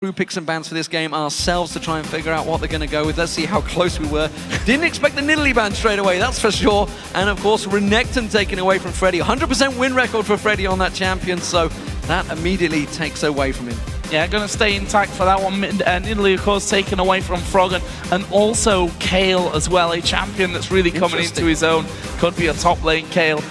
through picks and bans for this game ourselves to try and figure out what they're going to go with. Let's see how close we were. Didn't expect the Nidalee ban straight away, that's for sure. And of course, Renekton taken away from Freddy. 100% win record for Freddy on that champion, so that immediately takes away from him. Yeah, going to stay intact for that one. Nidalee, of course, taken away from Froggen, and also Kale as well, a champion that's really coming into his own. Could be a top lane Kale,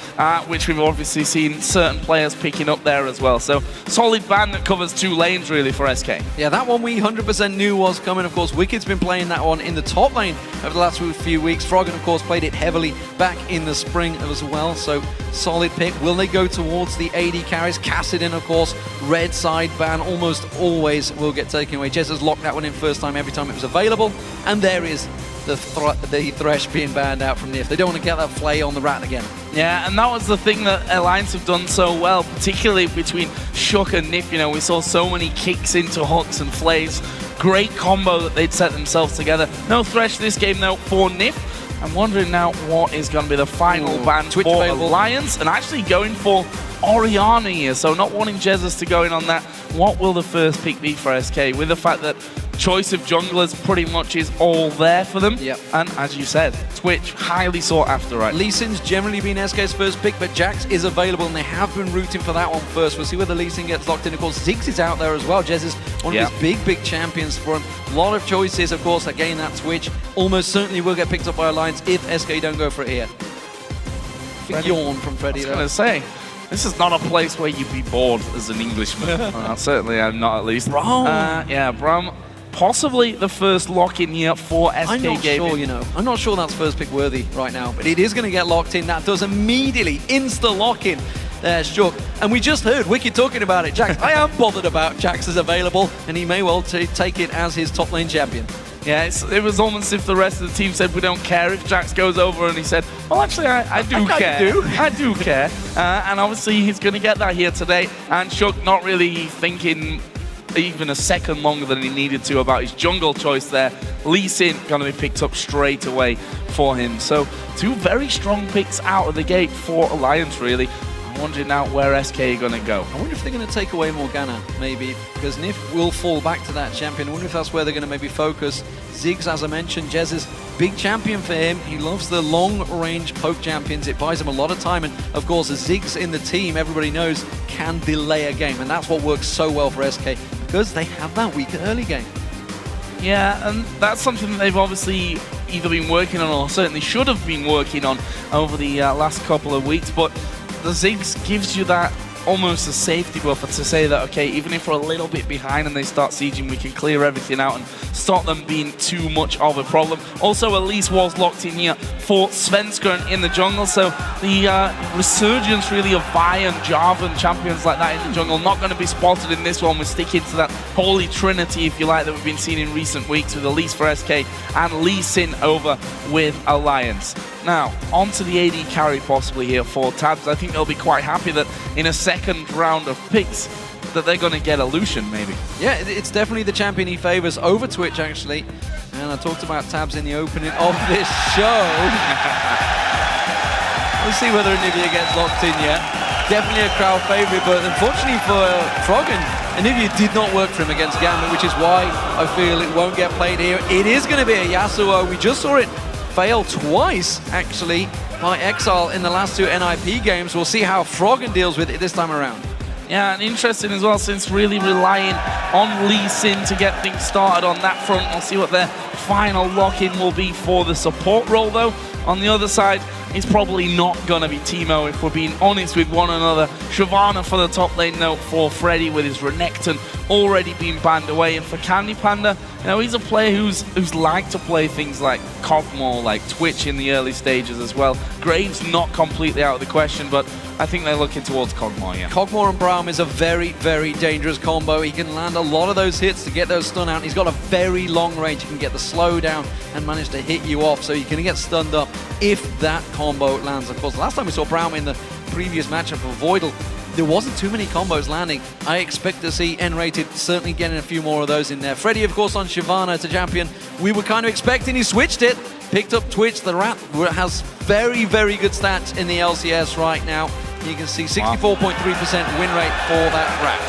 which we've obviously seen certain players picking up there as well. So solid ban that covers 2 lanes really for SK. Yeah, that one we 100% knew was coming. Of course, Wicked's been playing that one in the top lane over the last few weeks. Froggen, of course, played it heavily back in the spring as well. So solid pick. Will they go towards the AD carries? Kassadin, of course, red side ban almost always will get taken away. Jez has locked that one in first time every time it was available. And there is the Thresh being banned out from NIF. They don't want to get that flay on the rat again. Yeah, and that was the thing that Alliance have done so well, particularly between Shook and NIF. You know, we saw so many kicks into hooks and flays. Great combo that they'd set themselves together. No Thresh this game, though, for NIF. I'm wondering now what is going to be the final ban for Alliance, and actually going for Orianna here, so not wanting Jesus to go in on that. What will the first pick be for SK, with the fact that choice of junglers pretty much is all there for them? Yep. And as you said, Twitch, highly sought after, right? Lee Sin's generally been SK's first pick, but Jax is available, and they have been rooting for that one first. We'll see whether Lee Sin gets locked in. Of course, Ziggs is out there as well. Jez is one of his big champions for him. A lot of choices, of course, again, that Twitch almost certainly will get picked up by Alliance if SK don't go for it here. Big yawn from Freddy. I was going to say, this is not a place where you'd be bored as an Englishman. Certainly I'm not, at least. Braum. Yeah, Braum. Possibly the first lock-in here for SK I'm not Gaming. sure, you know. I'm not sure that's first pick worthy right now, but it is going to get locked in. That does immediately insta-lock-in. There's Shook. And we just heard Wicked talking about it. Jax, I am bothered about Jax is available, and he may well take it as his top lane champion. Yeah, it was almost if the rest of the team said we don't care if Jax goes over, and he said, well, actually, I do care. I do care. And obviously, he's going to get that here today. And Shook not really thinking even a second longer than he needed to about his jungle choice there. Lee Sin going to be picked up straight away for him. So 2 very strong picks out of the gate for Alliance, really. I'm wondering now where SK are going to go. I wonder if they're going to take away Morgana, maybe, because NIF will fall back to that champion. I wonder if that's where they're going to maybe focus. Ziggs, as I mentioned, Jez's big champion for him. He loves the long-range poke champions. It buys him a lot of time, and of course, Ziggs in the team, everybody knows, can delay a game, and that's what works so well for SK, because they have that weaker early game. Yeah, and that's something that they've obviously either been working on or certainly should have been working on over the last couple of weeks, but the Ziggs gives you that almost a safety buffer to say that, okay, even if we're a little bit behind and they start sieging, we can clear everything out and stop them being too much of a problem. Also, Elise was locked in here for Svenska in the jungle, so the resurgence really of Vi and Jarvan champions like that in the jungle not going to be spotted in this one. We're sticking to that holy trinity, if you like, that we've been seeing in recent weeks with Elise for SK and Lee Sin over with Alliance. Now, on to the AD carry possibly here for Tabs. I think they'll be quite happy that in a second round of picks that they're going to get a Lucian, maybe. Yeah, it's definitely the champion he favors over Twitch, actually. And I talked about Tabs in the opening of this show. We'll see whether Anivia gets locked in yet. Definitely a crowd favorite, but unfortunately for Froggen, Anivia did not work for him against Gambit, which is why I feel it won't get played here. It is going to be a Yasuo. We just saw it fail twice, actually, by Exile in the last 2 NIP games. We'll see how Froggen deals with it this time around. Yeah, and interesting as well, since really relying on Lee Sin to get things started on that front. We'll see what their final lock-in will be for the support role, though. On the other side, it's probably not going to be Teemo, if we're being honest with one another. Shyvana for the top lane note for Freddy with his Renekton already being banned away. And for Candy Panda, you know, he's a player who's liked to play things like Kog'Maw, like Twitch in the early stages as well. Graves not completely out of the question, but I think they're looking towards Kog'Maw, yeah. Kog'Maw and Braum is a very, very dangerous combo. He can land a lot of those hits to get those stun out. He's got a very long range. He can get the slow down and manage to hit you off, so you can get stunned up if that combo lands. Of course, last time we saw Braum in the previous matchup for Voidal, there wasn't too many combos landing. I expect to see N-rated certainly getting a few more of those in there. Freddy, of course, on Shyvana to champion. We were kind of expecting, he switched it, picked up Twitch. The Rat has very, very good stats in the LCS right now. You can see 64.3% win rate for that Rat.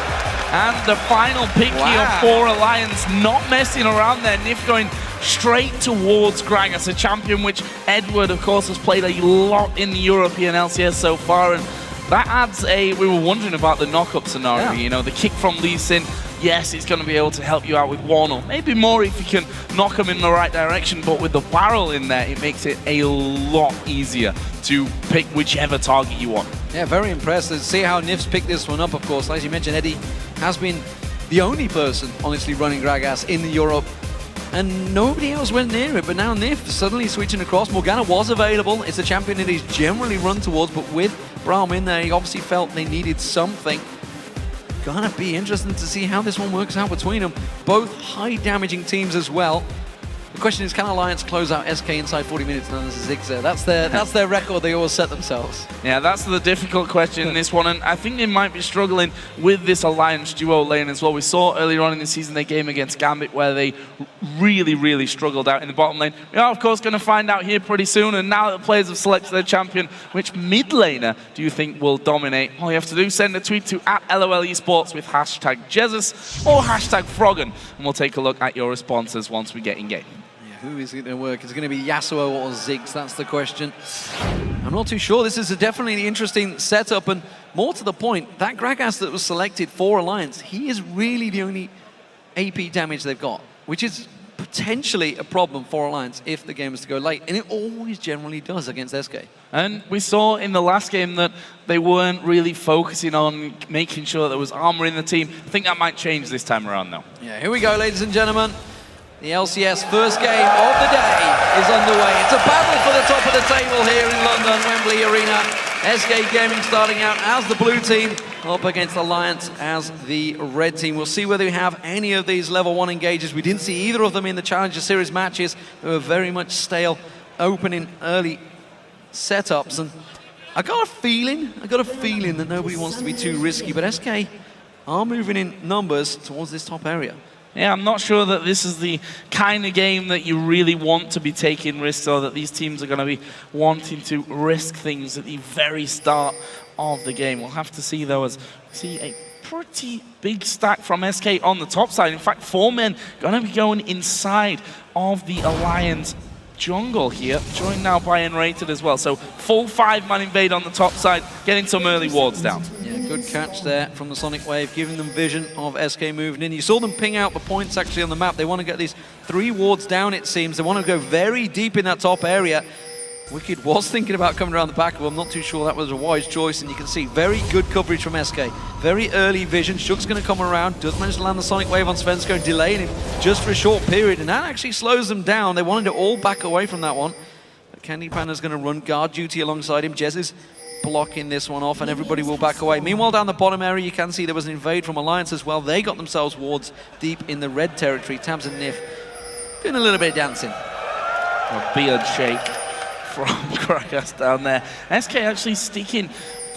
And the final pick here for Alliance, not messing around there. Nif going straight towards Gragas, a champion which Edward, of course, has played a lot in the European LCS so far. And that adds we were wondering about the knock-up scenario, you know, the kick from Lee Sin. Yes, it's going to be able to help you out with one or maybe more if you can knock them in the right direction, but with the barrel in there, it makes it a lot easier to pick whichever target you want. Yeah, very impressive. See how Nif's picked this one up, of course. As you mentioned, Eddie has been the only person, honestly, running Gragas in Europe, and nobody else went near it, but now Nif suddenly switching across. Morgana was available. It's a champion that he's generally run towards, but with Braum in there, he obviously felt they needed something. Gonna be interesting to see how this one works out between them. Both high damaging teams as well. The question is, can Alliance close out SK inside 40 minutes? And there's a Ziggs there. That's their record they always set themselves. Yeah, that's the difficult question in this one, and I think they might be struggling with this Alliance duo lane as well. We saw earlier on in the season their game against Gambit where they really struggled out in the bottom lane. We are, of course, going to find out here pretty soon, and now that the players have selected their champion, which mid laner do you think will dominate? All you have to do is send a tweet to @LOL eSports with #Jesus or #Froggen, and we'll take a look at your responses once we get in game. Who is it going to work? Is it going to be Yasuo or Ziggs? That's the question. I'm not too sure. This is definitely an interesting setup, and more to the point, that Gragas that was selected for Alliance, he is really the only AP damage they've got, which is potentially a problem for Alliance if the game is to go late, and it always generally does against SK. And we saw in the last game that they weren't really focusing on making sure there was armor in the team. I think that might change this time around, though. Yeah, here we go, ladies and gentlemen. The LCS first game of the day is underway. It's a battle for the top of the table here in London, Wembley Arena. SK Gaming starting out as the blue team, up against Alliance as the red team. We'll see whether we have any of these level 1 engages. We didn't see either of them in the Challenger Series matches. They were very much stale, opening early setups. And I got a feeling that nobody wants to be too risky, but SK are moving in numbers towards this top area. Yeah, I'm not sure that this is the kind of game that you really want to be taking risks, or that these teams are going to be wanting to risk things at the very start of the game. We'll have to see, though, as we see a pretty big stack from SK on the top side. In fact, 4 men going to be going inside of the Alliance jungle here, joined now by N-Rated as well. So full 5-man invade on the top side, getting some early wards down. Yeah, good catch there from the Sonic Wave, giving them vision of SK moving in. You saw them ping out the points actually on the map. They want to get these 3 wards down, it seems. They want to go very deep in that top area. Wicked was thinking about coming around the back of them. I'm not too sure that was a wise choice, and you can see very good coverage from SK. Very early vision. Shug's going to come around, does manage to land the Sonic Wave on Svensko, delaying him just for a short period, and that actually slows them down. They wanted to all back away from that one. But Candy Panda's going to run guard duty alongside him. Jez is blocking this one off, and everybody will back away. Meanwhile, down the bottom area, you can see there was an invade from Alliance as well. They got themselves wards deep in the red territory. Tabs and Nif doing a little bit of dancing. A beard shake from Gragas down there. SK actually sticking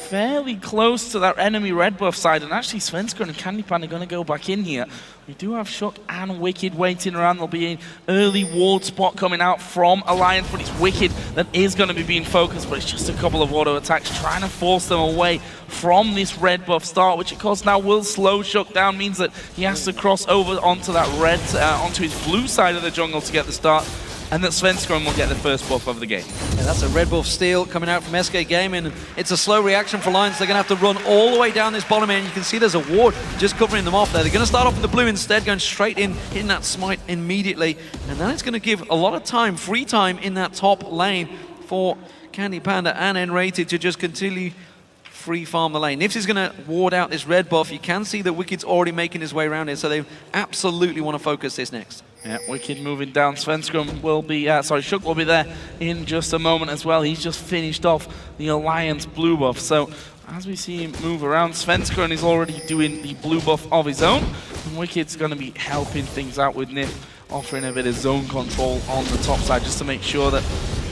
fairly close to that enemy red buff side, and actually Svenska and Candy Pan are going to go back in here. We do have Shook and Wicked waiting around. There'll be an early ward spot coming out from Alliance, but it's Wicked that is going to be being focused, but it's just a couple of auto attacks trying to force them away from this red buff start, which of course now will slow Shook down, means that he has to cross over onto that red, onto his blue side of the jungle to get the start, and that Svenskron will get the first buff of the game. Yeah, that's a red buff steal coming out from SK Gaming, and it's a slow reaction for Alliance. They're going to have to run all the way down this bottom end. You can see there's a ward just covering them off there. They're going to start off with the blue instead, going straight in, hitting that smite immediately, and then it's going to give a lot of time, free time in that top lane for Candy Panda and N-Rated to just continue free farm the lane. Nifty is going to ward out this red buff. You can see that Wicked's already making his way around here, so they absolutely want to focus this next. Yeah, Wicked moving down. Svenskron will be, Shook will be there in just a moment as well. He's just finished off the Alliance blue buff. So as we see him move around, Svenskron is already doing the blue buff of his own, and Wicked's going to be helping things out with Nif, offering a bit of zone control on the top side just to make sure that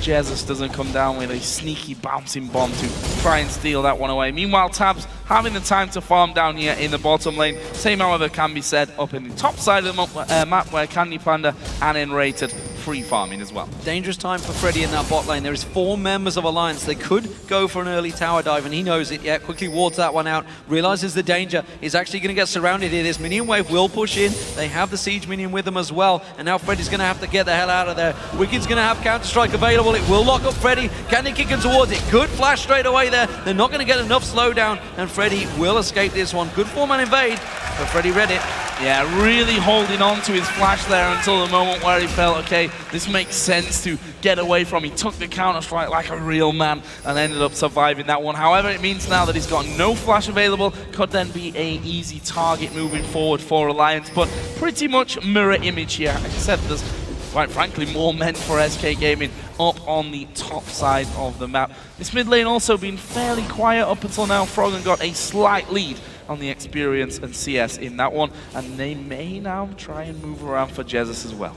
Jesus doesn't come down with a sneaky bouncing bomb to try and steal that one away. Meanwhile, Tabs having the time to farm down here in the bottom lane. Same, however, can be said up in the top side of the map where Candy Panda and N-Rated pre-farming as well. Dangerous time for Freddy in that bot lane. There is 4 members of Alliance. They could go for an early tower dive, and he knows it. Yeah, quickly wards that one out. Realizes the danger. He's actually going to get surrounded here. This minion wave will push in. They have the siege minion with them as well, and now Freddy's going to have to get the hell out of there. Wicked's going to have Counter-Strike available. It will lock up Freddy. Can they kick him towards it? Good flash straight away there. They're not going to get enough slowdown, and Freddy will escape this one. Good 4-man invade, but Freddy read it. Yeah, really holding on to his flash there until the moment where he felt, okay, this makes sense to get away from. He took the Counter-Strike like a real man and ended up surviving that one. However, it means now that he's got no flash available, could then be an easy target moving forward for Alliance, but pretty much mirror image here. Like I said, there's quite frankly more men for SK Gaming up on the top side of the map. This mid lane also been fairly quiet up until now. Froggen got a slight lead on the experience and CS in that one, and they may now try and move around for Jesus as well.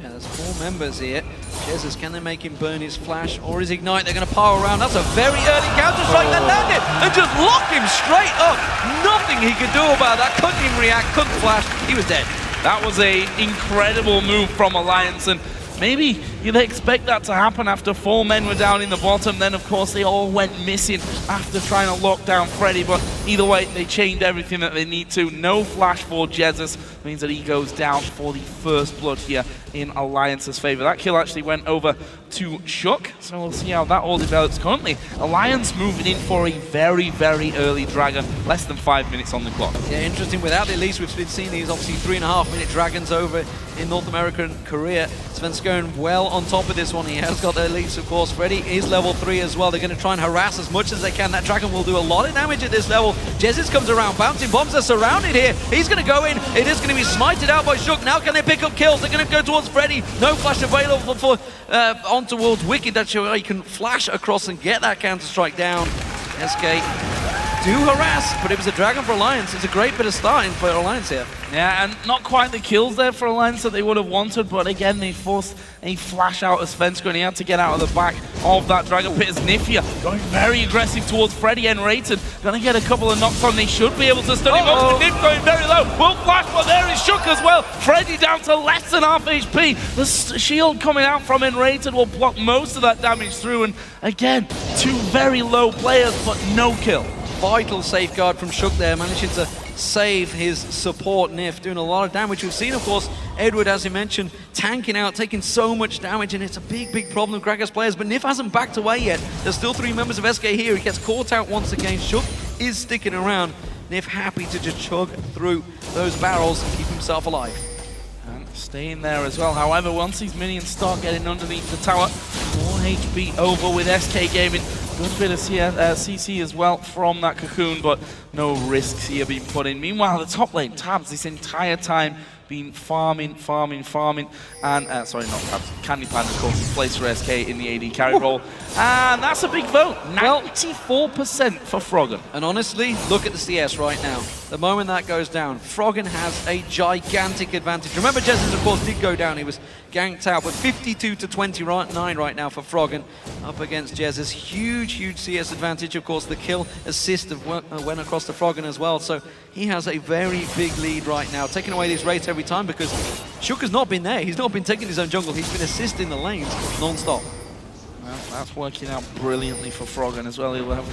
Yeah, there's 4 members here. Jesus, can they make him burn his flash or his ignite? They're going to power around. That's a very early Counter-Strike that landed and just locked him straight up. Nothing he could do about that. Couldn't even react, couldn't flash. He was dead. That was an incredible move from Alliance, and maybe you'd expect that to happen after 4 men were down in the bottom. Then, of course, they all went missing after trying to lock down Freddy. But either way, they chained everything that they need to. No flash for Jesus means that he goes down for the first blood here in Alliance's favor. That kill actually went over to Shook, so we'll see how that all develops. Currently, Alliance moving in for a very, very early Dragon. Less than 5 minutes on the clock. Yeah, interesting. Without the Elise, we've been seeing these obviously 3.5-minute Dragons over in North America and Korea. Sven's going well on top of this one. He has got the Elise, of course. Freddy is level 3 as well. They're going to try and harass as much as they can. That Dragon will do a lot of damage at this level. Jesus comes around, bouncing bombs are surrounded here. He's going to go in. It is going to be smited out by Shook. Now can they pick up kills? They're going to go towards Freddy. No flash available for on towards Wicked. That's how he can flash across and get that Counter-Strike down. SK do harass, but it was a Dragon for Alliance. It's a great bit of starting for Alliance here. Yeah, and not quite the kills there for Alliance that they would have wanted, but again, they forced a flash out of Svenska, and he had to get out of the back of that Dragon Pit as Nifia going very aggressive towards Freddy and Rated. Gonna get a couple of knocks on. They should be able to stun him up. Nif going very low. Will flash, but there is Shook as well. Freddy down to less than half HP. The shield coming out from Enrated will block most of that damage through, and again, 2 very low players, but no kill. Vital safeguard from Shook there, managing to save his support Nif, doing a lot of damage. We've seen, of course, Edward, as he mentioned, tanking out, taking so much damage, and it's a big, big problem with Gragas players, but Nif hasn't backed away yet. There's still 3 members of SK here. He gets caught out once again. Shook is sticking around. Nif happy to just chug through those barrels and keep himself alive. And staying there as well. However, once these minions start getting underneath the tower, more HP over with SK Gaming. Good bit of CC as well from that Cocoon, but no risks here being put in. Meanwhile, the top lane, Tabs, this entire time been farming, and sorry, not Tabs, Candy Pan, of course, in place for SK in the AD carry role. And that's a big vote, 94% for Froggen. And honestly, look at the CS right now. The moment that goes down, Froggen has a gigantic advantage. Remember, Jesus, of course, did go down. He was ganked out, but 52 to 29 right now for Froggen up against Jesus. Huge, huge CS advantage. Of course, the kill assist went across to Froggen as well, so he has a very big lead right now, taking away these rates every time because Shook has not been there. He's not been taking his own jungle. He's been assisting the lanes non-stop. Well, that's working out brilliantly for Froggen as well. He'll have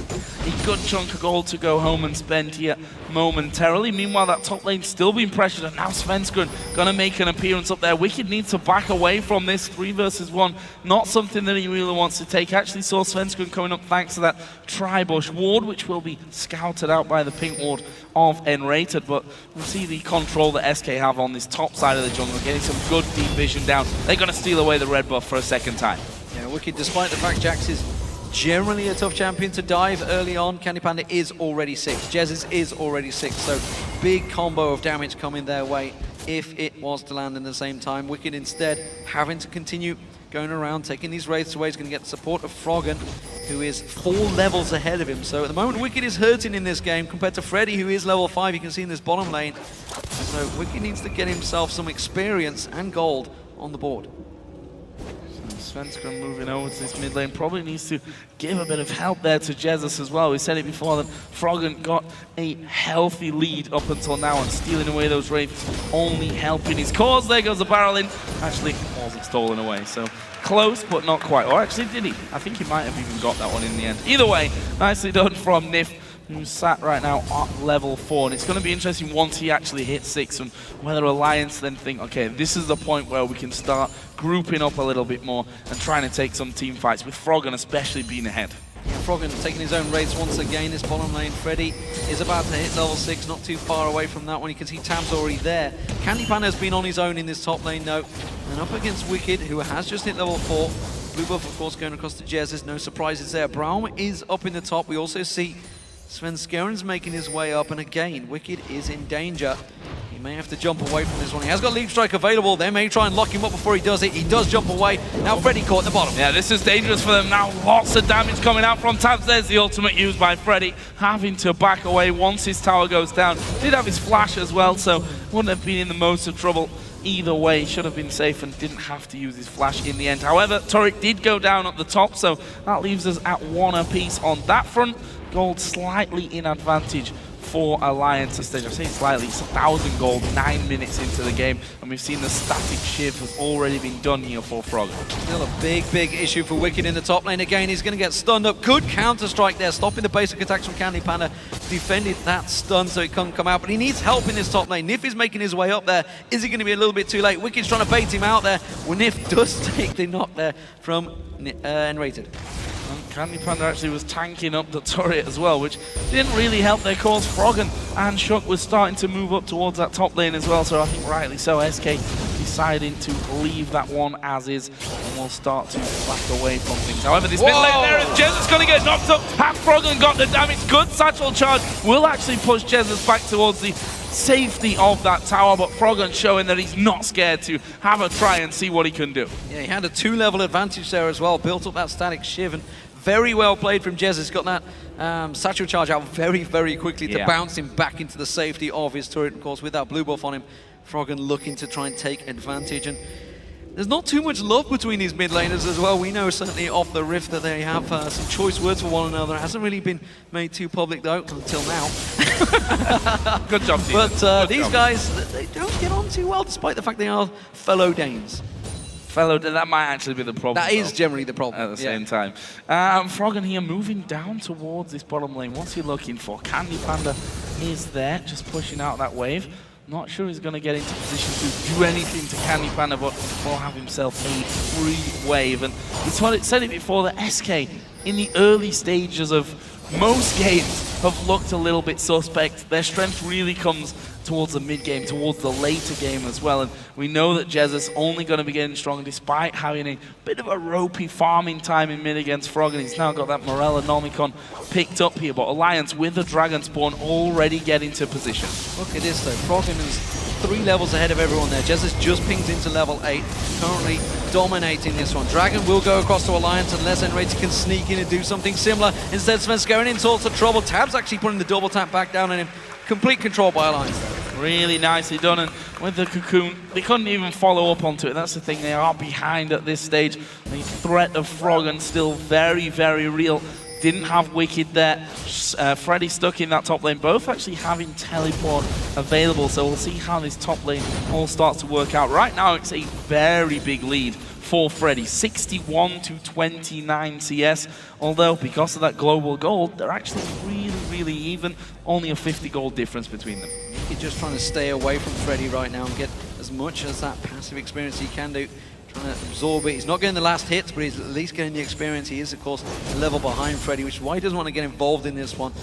a good chunk of gold to go home and spend here momentarily. Meanwhile, that top lane still being pressured, and now Svenska gonna make an appearance up there. Wicked needs to back away from this 3 versus 1. Not something that he really wants to take. Actually saw Svenska coming up thanks to that Tribush ward, which will be scouted out by the pink ward of Enrated. But we'll see the control that SK have on this top side of the jungle, getting some good deep vision down. They're gonna steal away the red buff for a second time. Yeah, Wicked, despite the fact Jax is generally a tough champion to dive early on, Candy Panda is already 6. Jesus is already 6, so big combo of damage coming their way if it was to land in the same time. Wicked instead having to continue going around, taking these wraiths away. He's going to get the support of Froggen, who is 4 levels ahead of him. So at the moment, Wicked is hurting in this game compared to Freddy, who is level 5. You can see in this bottom lane. So Wicked needs to get himself some experience and gold on the board. Svenska moving over to this mid lane, probably needs to give a bit of help there to Jesus as well. We said it before that Froggen got a healthy lead up until now, and stealing away those wraiths only helping his cause. There goes the barrel in. Actually, more wasn't stolen away. So close, but not quite. Or actually, did he? I think he might have even got that one in the end. Either way, nicely done from Nif, who's sat right now at level 4. And it's going to be interesting once he actually hits 6 and whether Alliance then think, okay, this is the point where we can start grouping up a little bit more and trying to take some team fights, with Froggen especially being ahead. Yeah, Froggen taking his own rates once again. This bottom lane, Freddy is about to hit level 6, not too far away from that one. You can see Tab's already there. Candy Panda has been on his own in this top lane though, and up against Wicked, who has just hit level 4. Blue buff, of course, going across to Jez. No surprises there. Braum is up in the top. We also see Sven Skeren's making his way up, and again, Wicked is in danger. He may have to jump away from this one. He has got Leap Strike available. They may try and lock him up before he does it. He does jump away. Now Freddy caught the bottom. Yeah, this is dangerous for them now. Lots of damage coming out from Tabs. There's the ultimate used by Freddy, having to back away once his tower goes down. Did have his flash as well, so wouldn't have been in the most of trouble either way. Should have been safe and didn't have to use his flash in the end. However, turret did go down at the top, so that leaves us at 1 apiece on that front. Gold slightly in advantage for Alliance this stage. I say slightly, it's 1,000 gold, 9 minutes into the game, and we've seen the static shift has already been done here for Froggen. Still a big issue for Wicked in the top lane. Again, he's going to get stunned up. Good counter-strike there, stopping the basic attacks from Candy Panda. Defended that stun so he couldn't come out, but he needs help in this top lane. Nif is making his way up there. Is he going to be a little bit too late? Wicked's trying to bait him out there. Well, Nif does take the knock there from Enrated. Candy Panda actually was tanking up the turret as well, which didn't really help their cause. Froggen and Shook was starting to move up towards that top lane as well, so I think rightly so, SK deciding to leave that one as is, and we'll start to back away from things. However, this mid lane there, and Jez is going to get knocked up. Has Froggen got the damage? Good satchel charge will actually push Jez back towards the safety of that tower, but Froggen showing that he's not scared to have a try and see what he can do. Yeah, he had a 2-level advantage there as well, built up that static shiv, and very well played from Jez. He's got that satchel charge out very quickly to bounce him back into the safety of his turret. Of course, with that blue buff on him, Froggen looking to try and take advantage. And there's not too much love between these mid laners as well. We know certainly off the rift that they have some choice words for one another. It hasn't really been made too public though, until now. Good job, team. But these guys, they don't get on too well, despite the fact they are fellow Danes. That might actually be the problem. That is generally the problem. At the same time. Froggen here moving down towards this bottom lane. What's he looking for? Candy Panda is there, just pushing out that wave. Not sure he's going to get into position to do anything to Candy Panda, but will have himself a free wave. And it's said it before, that SK in the early stages of most games have looked a little bit suspect. Their strength really comes towards the mid game, towards the later game as well, and we know that Jez is only going to be getting stronger despite having a bit of a ropey farming time in mid against Froggen. He's now got that Morella Nomicon picked up here, but Alliance with the Dragon Spawn already getting to position. Look at this though, Froggen is 3 levels ahead of everyone there. Jez has just pinged into level 8, currently dominating this one. Dragon will go across to Alliance unless Enrated can sneak in and do something similar. Instead, Sven Skeren into all sorts of trouble. Tab's actually putting the double tap back down on him. Complete control by Alliance though. Really nicely done, and with the cocoon, they couldn't even follow up onto it. That's the thing, they are behind at this stage. The threat of Froggen still very real. Didn't have Wicked there. Freddy stuck in that top lane, both actually having teleport available, so we'll see how this top lane all starts to work out. Right now, it's a very big lead for Freddy, 61 to 29 CS, although because of that global gold, they're actually really even, only a 50 gold difference between them. He's just trying to stay away from Freddy right now and get as much as that passive experience he can do, trying to absorb it. He's not getting the last hits, but he's at least getting the experience. He is, of course, a level behind Freddy, which is why he doesn't want to get involved in this one.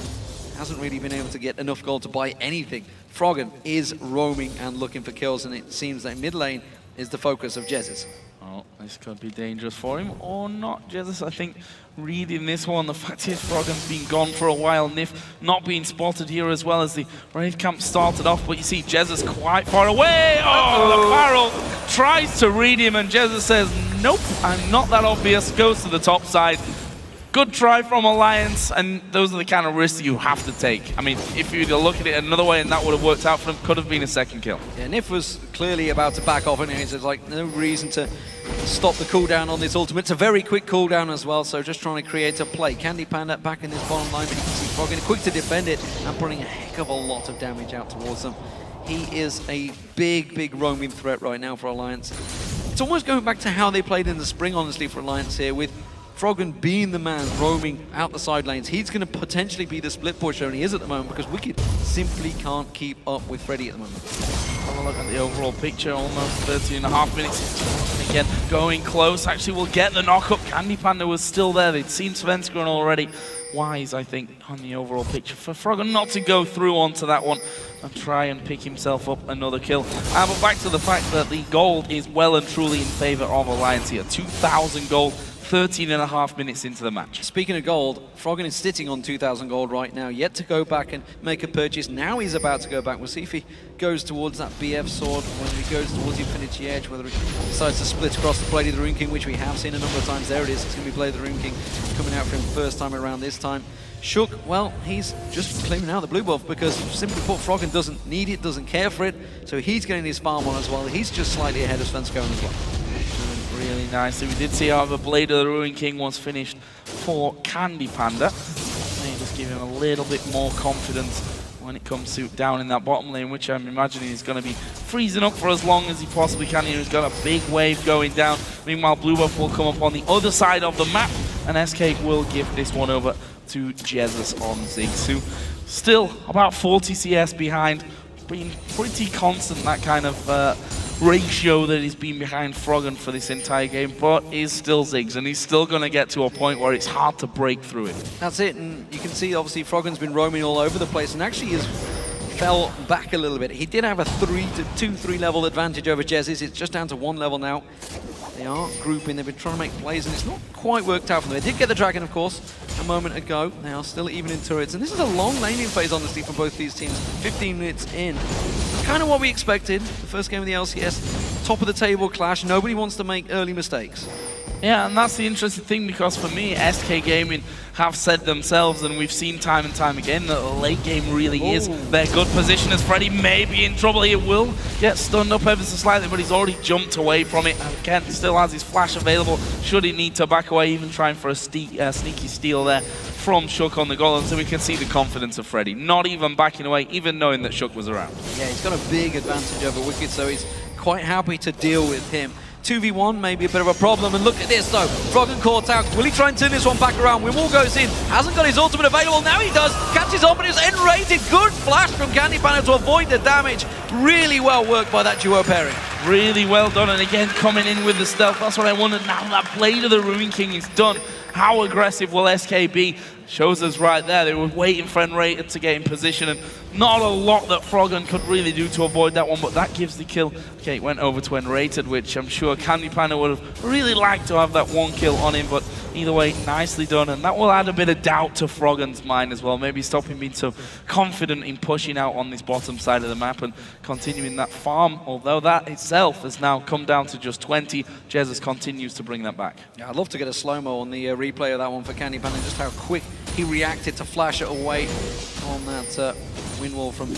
Hasn't really been able to get enough gold to buy anything. Froggen is roaming and looking for kills, and it seems that mid lane is the focus of Jez's. Oh, this could be dangerous for him, or not. Jesus, I think, reading this one, the fact is Froggen's been gone for a while. Nif not being spotted here as well as the Brave Camp started off, but you see Jesus quite far away. Oh, the Barrel tries to read him, and Jesus says, nope, I'm not that obvious, goes to the top side. Good try from Alliance, and those are the kind of risks you have to take. I mean, if you'd look at it another way and that would have worked out for him, could have been a second kill. Yeah, Nif was clearly about to back off, and there's like no reason to stop the cooldown on this ultimate. It's a very quick cooldown as well, so just trying to create a play. Candy Panda back in this bottom line, but you can see Froggen quick to defend it and putting a heck of a lot of damage out towards them. He is a big roaming threat right now for Alliance. It's almost going back to how they played in the spring, honestly, for Alliance here, with Froggen being the man roaming out the side lanes. He's going to potentially be the split pusher, and he is at the moment, because Wicked simply can't keep up with Freddy at the moment. Have a look at the overall picture, almost 13.5 minutes. Again, going close. Actually, we'll get the knock-up. Candy Panda was still there. They'd seen Svenskeren already. Wise, I think, on the overall picture for Froggen not to go through onto that one and try and pick himself up another kill. But back to the fact that the gold is well and truly in favor of Alliance here. 2,000 gold. 13.5 minutes into the match. Speaking of gold, Froggen is sitting on 2,000 gold right now, yet to go back and make a purchase. Now he's about to go back. We'll see if he goes towards that BF sword, whether he goes towards the Infinity Edge, whether he decides to split across the Blade of the Rune King, which we have seen a number of times. There it is. It's going to be Blade of the Rune King coming out for him first time around this time. Shook, well, he's just claiming out the blue buff because, simply put, Froggen doesn't need it, doesn't care for it, so he's getting his farm on as well. He's just slightly ahead of Svenskeren as well. Really nicely. We did see how the Blade of the Ruin King was finished for Candy Panda. May just give him a little bit more confidence when it comes to down in that bottom lane, which I'm imagining is going to be freezing up for as long as he possibly can. He's got a big wave going down. Meanwhile, blue buff will come up on the other side of the map, and SK will give this one over to Jesus on Ziggs, who still about 40 CS behind, being pretty constant, that kind of ratio that he's been behind Froggen for this entire game, but is still Ziggs, and he's still going to get to a point where it's hard to break through it. That's it, and you can see obviously Froggen's been roaming all over the place and actually has fell back a little bit. He did have a 2-3 level advantage over Jez's. It's just down to 1 level now. They are grouping, they've been trying to make plays, and it's not quite worked out for them. They did get the Dragon, of course, a moment ago. They are still even in turrets, and this is a long laning phase, honestly, for both these teams. 15 minutes in. Kind of what we expected. The first game of the LCS, top of the table clash. Nobody wants to make early mistakes. Yeah, and that's the interesting thing, because for me, SK Gaming have said themselves, and we've seen time and time again, that the late game really is their good position, as Freddy may be in trouble. He will get stunned up ever so slightly, but he's already jumped away from it. And Kent still has his flash available, should he need to back away, even trying for a sneaky steal there from Shook on the goal. And so we can see the confidence of Freddy, not even backing away, even knowing that Shook was around. Yeah, he's got a big advantage over Wicked, so he's quite happy to deal with him. 2v1 may be a bit of a problem, and look at this though. Froggen caught out. Will he try and turn this one back around? Wimwall goes in. Hasn't got his ultimate available. Now he does. Catches up and is N-rated. Good flash from Candy Panda to avoid the damage. Really well worked by that duo pairing. Really well done, and again coming in with the stealth. That's what I wanted. Now that Blade of the Ruin King is done, how aggressive will SK be? Shows us right there. They were waiting for N-rated to get in position, and not a lot that Froggen could really do to avoid that one, but that gives the kill. Okay, it went over to N-rated, which I'm sure Candy Panda would have really liked to have that one kill on him, but either way, nicely done, and that will add a bit of doubt to Froggen's mind as well. Maybe stop him being so confident in pushing out on this bottom side of the map and continuing that farm, although that itself has now come down to just 20. Jesus continues to bring that back. Yeah, I'd love to get a slow-mo on the replay of that one for Candy Panda, just how quick he reacted to flash it away on that wind wall from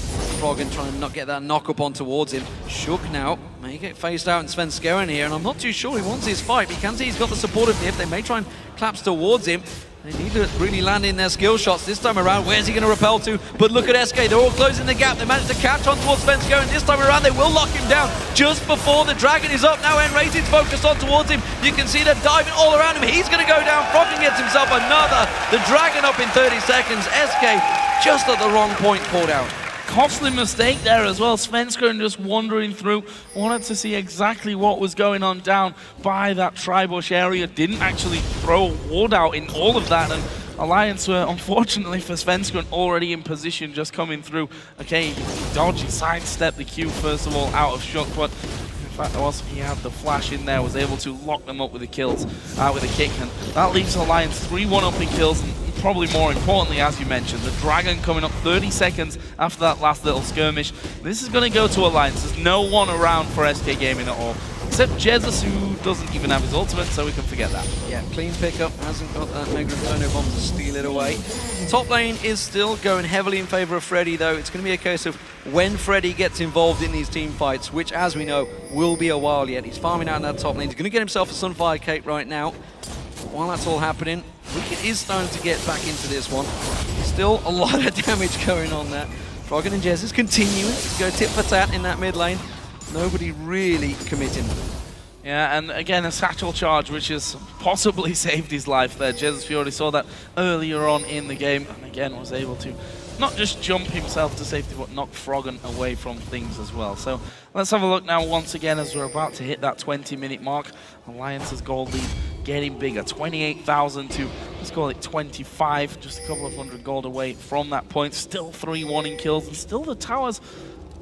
Froggen, trying to not get that knock-up on towards him. Shook now may get phased out in Svenskeren here, and I'm not too sure he wants his fight. You can see he's got the support of Nif. They may try and collapse towards him. They need to really land in their skill shots this time around. Where's he going to repel to? But look at SK. They're all closing the gap. They managed to catch on towards Svenskeren. This time around, they will lock him down just before the Dragon is up. Now N-rated's focused on towards him. You can see they're diving all around him. He's going to go down. Froggen gets himself another. The Dragon up in 30 seconds. SK just at the wrong point called out. Costly mistake there as well. Svenskeren just wandering through, wanted to see exactly what was going on down by that tri-bush area. Didn't actually throw a ward out in all of that, and Alliance were, unfortunately for Svenskeren, already in position, just coming through. Okay, he dodged, he sidestepped the Q first of all out of Shook, but in fact, also he had the flash in there, was able to lock them up with the kills, with a kick, and that leaves Alliance 3-1 up in kills. And probably more importantly, as you mentioned, the Dragon coming up 30 seconds after that last little skirmish. This is going to go to Alliance. There's no one around for SK Gaming at all, except Jesus, who doesn't even have his ultimate, so we can forget that. Yeah, clean pickup, hasn't got that Mega Inferno bomb to steal it away. Top lane is still going heavily in favor of Freddy, though. It's going to be a case of when Freddy gets involved in these team fights, which, as we know, will be a while yet. He's farming out in that top lane. He's going to get himself a Sunfire Cape right now. While that's all happening, Wicked is starting to get back into this one. Still a lot of damage going on there. Froggen and Jez is continuing to go tit for tat in that mid lane. Nobody really committing. Yeah, and again, a satchel charge, which has possibly saved his life there. Jesus Fiore saw that earlier on in the game, and again was able to not just jump himself to safety, but knock Froggen away from things as well. So let's have a look now once again as we're about to hit that 20-minute mark. Alliance's gold lead getting bigger, 28,000 to, let's call it 25, just a couple of hundred gold away from that point. Still 3-1 in kills, and still the towers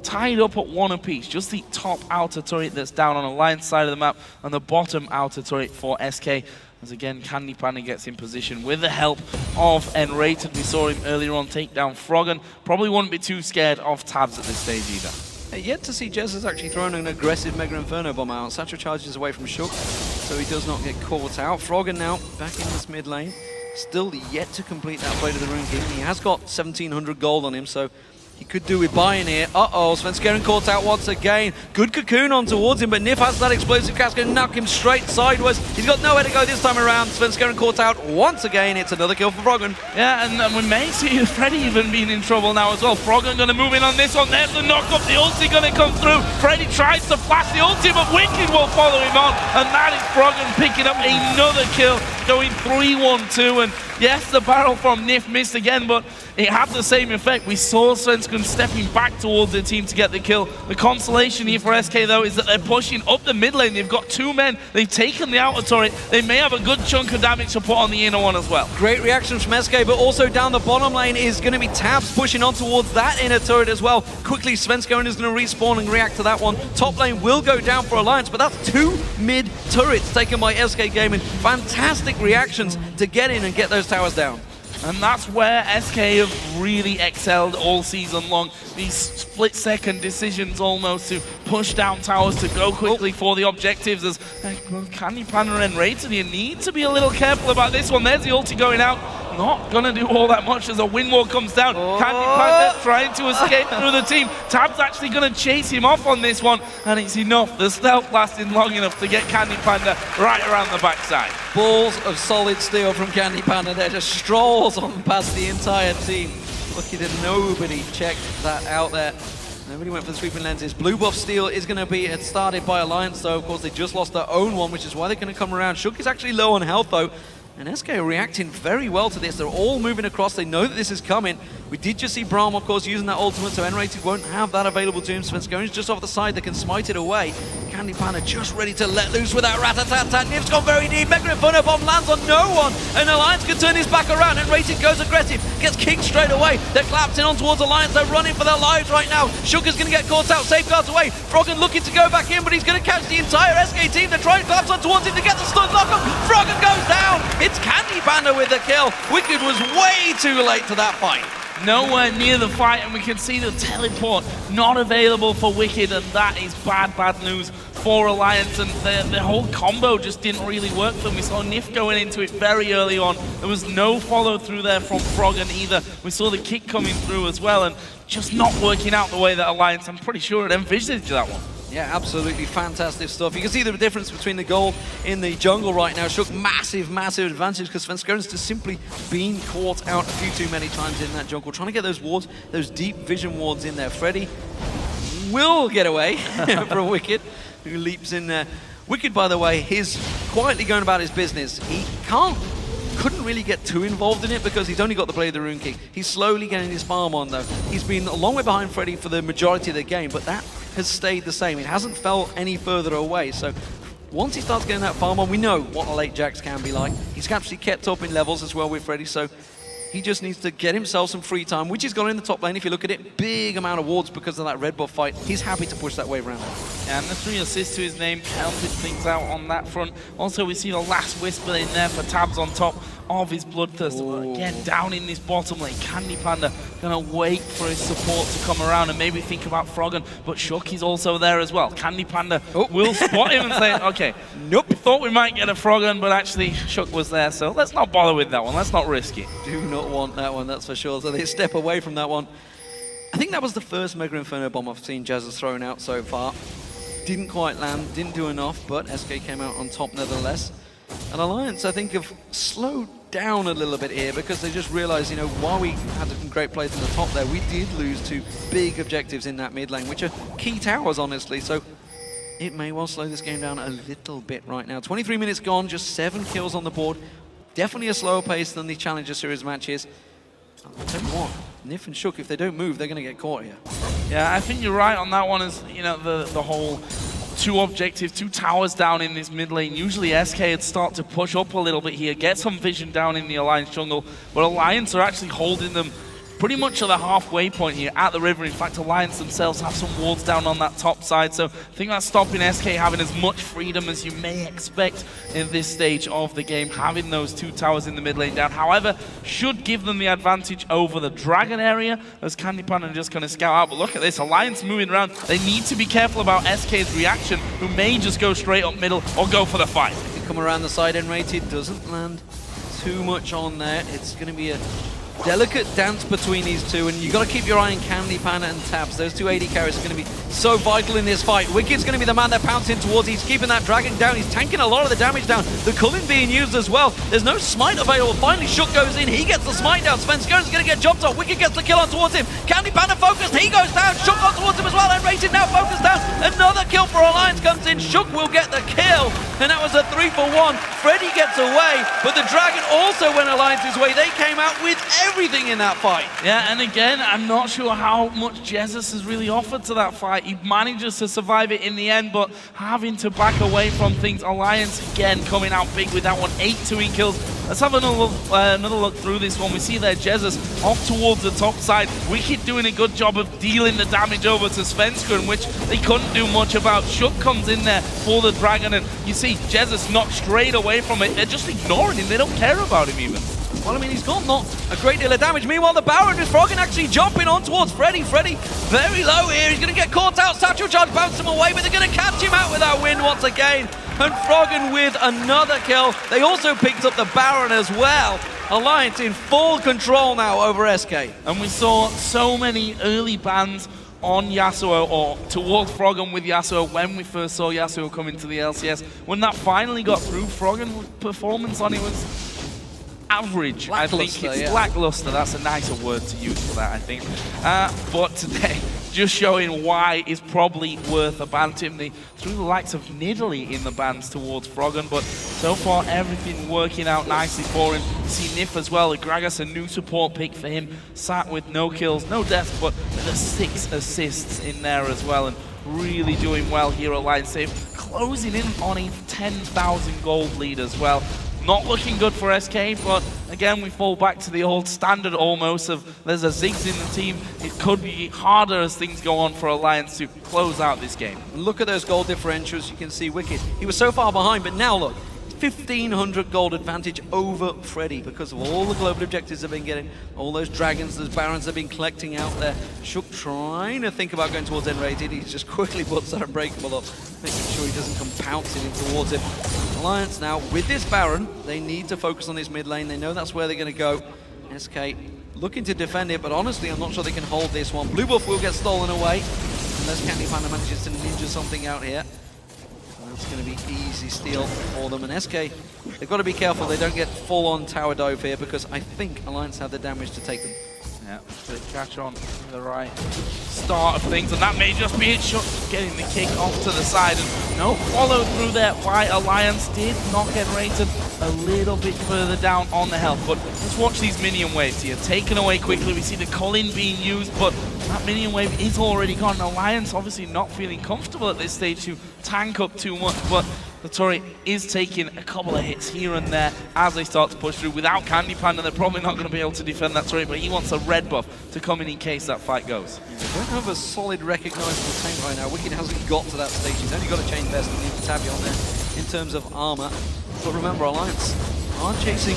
tied up at 1 apiece. Just the top outer turret that's down on Alliance side of the map, and the bottom outer turret for SK. As again, Candy Panda gets in position with the help of Enrated. We saw him earlier on take down Froggen. Probably wouldn't be too scared of Tabs at this stage either. Yet to see Jez has actually thrown an aggressive Mega Inferno bomb out. Satchel charges away from Shook, so he does not get caught out. Froggen now back in this mid lane. Still yet to complete that Blade of the Rune King. He has got 1,700 gold on him, so he could do with buying here. Uh-oh, Svenskeren caught out once again. Good cocoon on towards him, but Nif has that explosive cast, going to knock him straight sideways. He's got nowhere to go this time around. Svenskeren caught out once again. It's another kill for Froggen. Yeah, and we may see Freddy even being in trouble now as well. Froggen going to move in on this one. There's the knock-up. The ulti going to come through. Freddy tries to flash the ulti, but Wicked will follow him on. And that is Froggen picking up another kill, going 3-1-2. And yes, the barrel from Nif missed again, but it had the same effect. We saw Svenskeren stepping back towards the team to get the kill. The consolation here for SK, though, is that they're pushing up the mid lane. They've got 2 men. They've taken the outer turret. They may have a good chunk of damage to put on the inner one as well. Great reactions from SK, but also down the bottom lane is going to be Tabs pushing on towards that inner turret as well. Quickly, Svenskeren is going to respawn and react to that one. Top lane will go down for Alliance, but that's 2 mid turrets taken by SK Gaming. Fantastic reactions to get in and get those towers down. And that's where SK have really excelled all season long. These split-second decisions almost to push down towers, to go quickly for the objectives. As Candy Panda and Rated, you need to be a little careful about this one. There's the ulti going out. Not going to do all that much as a wind wall comes down. Candy Panda trying to escape through the team. Tab's actually going to chase him off on this one, and it's enough. The stealth lasted long enough to get Candy Panda right around the backside. Balls of solid steel from Candy Panda there, just strolls on past the entire team. Lucky that nobody checked that out there. Nobody went for the sweeping lenses. Blue buff steal is going to be started by Alliance, though. Of course, they just lost their own one, which is why they're going to come around. Shook is actually low on health, though. And SK are reacting very well to this. They're all moving across. They know that this is coming. We did just see Braum, of course, using that ultimate, so Enrated won't have that available to him. Svenskeren just off the side that can smite it away. Candy Panda just ready to let loose with that rat-a-tat-tat. Nif's gone very deep. Mega Inferno bomb lands on no one. And Alliance can turn his back around. Enrated goes aggressive. Gets kicked straight away. They're collapsing on towards Alliance. They're running for their lives right now. Shook is going to get caught out. Safeguards away. Froggen looking to go back in, but he's going to catch the entire SK team. They're trying to collapse on towards him to get the stun knock-up. Froggen goes down. It's Candy Panda with the kill. Wicked was way too late to that fight. Nowhere near the fight, and we can see the teleport not available for Wicked, and that is bad, bad news for Alliance, and the whole combo just didn't really work for them. We saw Nif going into it very early on. There was no follow through there from Froggen either. We saw the kick coming through as well, and just not working out the way that Alliance, I'm pretty sure, it envisaged that one. Yeah, absolutely fantastic stuff. You can see the difference between the goal in the jungle right now. Shook massive, massive advantage because Svenskeren's just simply been caught out a few too many times in that jungle, trying to get those wards, those deep vision wards in there. Freddy will get away from Wicked, who leaps in there. Wicked, by the way, is quietly going about his business. He couldn't really get too involved in it because he's only got the Blade of the Rune King. He's slowly getting his farm on, though. He's been a long way behind Freddy for the majority of the game, but that has stayed the same. It hasn't fell any further away. So once he starts getting that farm on, we know what a late Jax can be like. He's actually kept up in levels as well with Freddy, so he just needs to get himself some free time, which he's got in the top lane. If you look at it, big amount of wards because of that red buff fight. He's happy to push that wave around. And the 3 assists to his name counted things out on that front. Also, we see the last whisper in there for Tabs on top of his Bloodthirster. But again, down in this bottom lane, Candy Panda gonna wait for his support to come around and maybe think about Froggen, but Shook is also there as well. Candy Panda will spot him and say, okay, nope, we thought we might get a Froggen, but actually Shook was there, so let's not bother with that one. Let's not risk it. Do not want that one, that's for sure. So they step away from that one. I think that was the first Mega Inferno bomb I've seen Jazz has thrown out so far. Didn't quite land, didn't do enough, but SK came out on top nevertheless. And Alliance, I think, have slowed down a little bit here because they just realized, you know, while we had some great plays in the top there, we did lose 2 big objectives in that mid lane, which are key towers, honestly. So it may well slow this game down a little bit right now. 23 minutes gone, just 7 kills on the board. Definitely a slower pace than the Challenger Series matches. I'll tell you what, Nif and Shook, if they don't move, they're going to get caught here. Yeah, I think you're right on that one. As you know, the whole 2 objectives, 2 towers down in this mid lane. Usually SK would start to push up a little bit here, get some vision down in the Alliance jungle, but Alliance are actually holding them pretty much at the halfway point here at the river. In fact, Alliance themselves have some wards down on that top side, so I think that's stopping SK having as much freedom as you may expect in this stage of the game, having those 2 towers in the mid lane down. However, should give them the advantage over the Dragon area, as Candy Panda are just going to scout out. But look at this, Alliance moving around. They need to be careful about SK's reaction, who may just go straight up middle or go for the fight. They can come around the side, N-rated doesn't land too much on there. It's going to be a delicate dance between these two, and you got to keep your eye on Candy Panda and Tabs. Those 2 AD carries are going to be so vital in this fight. Wicked's going to be the man they're pouncing towards. He's keeping that dragon down. He's tanking a lot of the damage down. The culling being used as well. There's no smite available. Finally, Shook goes in. He gets the smite down. Svenskern's going to get jumped off. Wicked gets the kill on towards him. Candy Panda focused. He goes down. Shook on towards him as well. And Rated now focused down. Another kill for Alliance comes in. Shook will get the kill. And that was a 3-for-1. Freddy gets away, but the dragon also went Alliance's way. They came out with everything in that fight. Yeah, and again, I'm not sure how much Jesus has really offered to that fight. He manages to survive it in the end, but having to back away from things. Alliance, again, coming out big with that one. 8 2-in kills. Let's have another look through this one. We see there Jesus off towards the top side. Wicked doing a good job of dealing the damage over to Svenskern, which they couldn't do much about. Shook comes in there for the dragon, and you see Jesus knocked straight away from it. They're just ignoring him. They don't care about him even. Well, I mean, he's got not a great deal of damage. Meanwhile, the Baron is Froggen actually jumping on towards Freddy. Freddy very low here. He's going to get caught out. Satchel Charge bounced him away, but they're going to catch him out with that win once again. And Froggen with another kill. They also picked up the Baron as well. Alliance in full control now over SK. And we saw so many early bans on Yasuo, or towards Froggen with Yasuo, when we first saw Yasuo come into the LCS. When that finally got through, Froggen's performance on it was average. I think it's lackluster. That's a nicer word to use for that, I think. But today, just showing why is probably worth a ban. Tim, they threw the likes of Nidalee in the bans towards Froggen, but so far everything working out nicely for him. You see Nif as well. Gragas, a new support pick for him, sat with no kills, no deaths, but there's 6 assists in there as well, and really doing well here at Alliance. They're closing in on a 10,000 gold lead as well. Not looking good for SK, but again, we fall back to the old standard almost of there's a Ziggs in the team. It could be harder as things go on for Alliance to close out this game. Look at those gold differentials. You can see Wicked. He was so far behind, but now look. 1,500 gold advantage over Freddy because of all the global objectives they've been getting, all those dragons, those barons they've been collecting out there. Shook trying to think about going towards N-rated. He just quickly puts that Unbreakable up, making sure he doesn't come pouncing in towards him. Alliance now, with this Baron, they need to focus on this mid lane. They know that's where they're going to go. SK looking to defend it, but honestly, I'm not sure they can hold this one. Blue buff will get stolen away, unless Candy Panda manages to ninja something out here. It's going to be easy steal for them, and SK, they've got to be careful they don't get full-on tower dive here, because I think Alliance have the damage to take them. Yeah, to catch on to the right start of things, and that may just be it. Shook getting the kick off to the side, and no follow through there. Why Alliance did not get rated a little bit further down on the health, but let's watch these minion waves here. Taken away quickly, we see the Colin being used, but that minion wave is already gone. Alliance obviously not feeling comfortable at this stage to tank up too much, but the turret is taking a couple of hits here and there as they start to push through. Without Candy Panda, they're probably not going to be able to defend that turret, but he wants a red buff to come in case that fight goes. They don't have a solid recognizable tank right now. Wicked hasn't got to that stage. He's only got a chain vest and leave Tabby on there in terms of armor. But remember, Alliance are chasing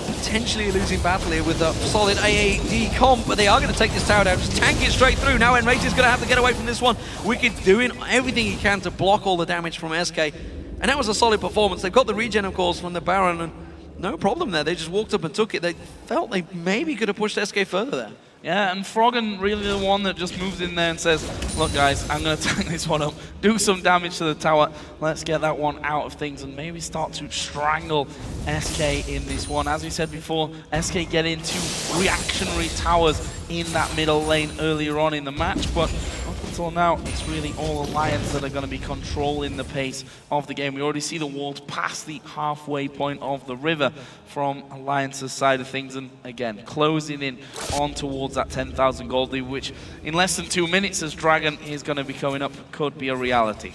potentially a losing battle here with a solid AAD comp, but they are going to take this tower down, just tank it straight through. Now N-rated is going to have to get away from this one. Wicked doing everything he can to block all the damage from SK, and that was a solid performance. They've got the regen, of course, from the Baron, and no problem there. They just walked up and took it. They felt they maybe could have pushed SK further there. Yeah, and Froggen really the one that just moves in there and says, look guys, I'm going to tank this one up, do some damage to the tower, let's get that one out of things and maybe start to strangle SK in this one. As we said before, SK get into reactionary towers in that middle lane earlier on in the match, but up until now, it's really all Alliance that are going to be controlling the pace of the game. We already see the walls past the halfway point of the river from Alliance's side of things, and again, closing in on towards that 10,000 gold lead, which in less than 2 minutes, as Dragon is going to be coming up, could be a reality.